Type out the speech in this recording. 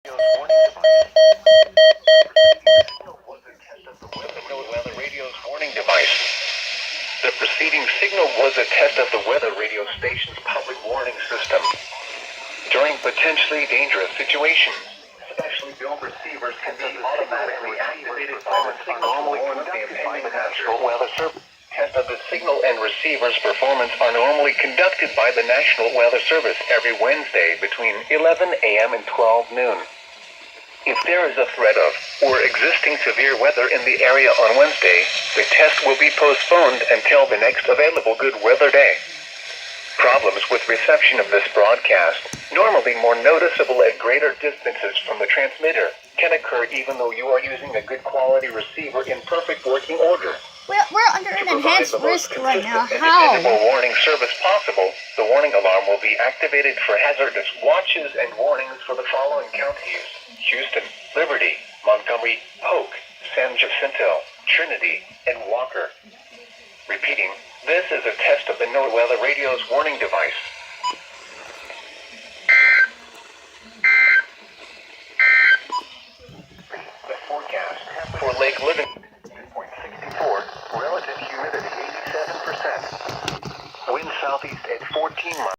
The preceding signal was a test of the weather radio station's public warning system. During potentially dangerous situations, especially dome receivers can be automatically activated by the signal normally conducted by the National Weather Service. Tests of the signal and receiver's performance are normally conducted by the National Weather Service every Wednesday between 11 a.m. and 12 noon. If there is a threat of or existing severe weather in the area on Wednesday, the test will be postponed until the next available good weather day. Problems with reception of this broadcast, normally more noticeable at greater distances from the transmitter, can occur even though you are using a good quality receiver in perfect working order. We're under an enhanced risk right now. And How? dependable warning service possible, the warning alarm will be activated for hazardous watches and warnings for the following counties: Houston, Liberty, Montgomery, Polk, San Jacinto, Trinity, and Walker. Repeating, this is a test of the NOAA Weather Radio's warning device.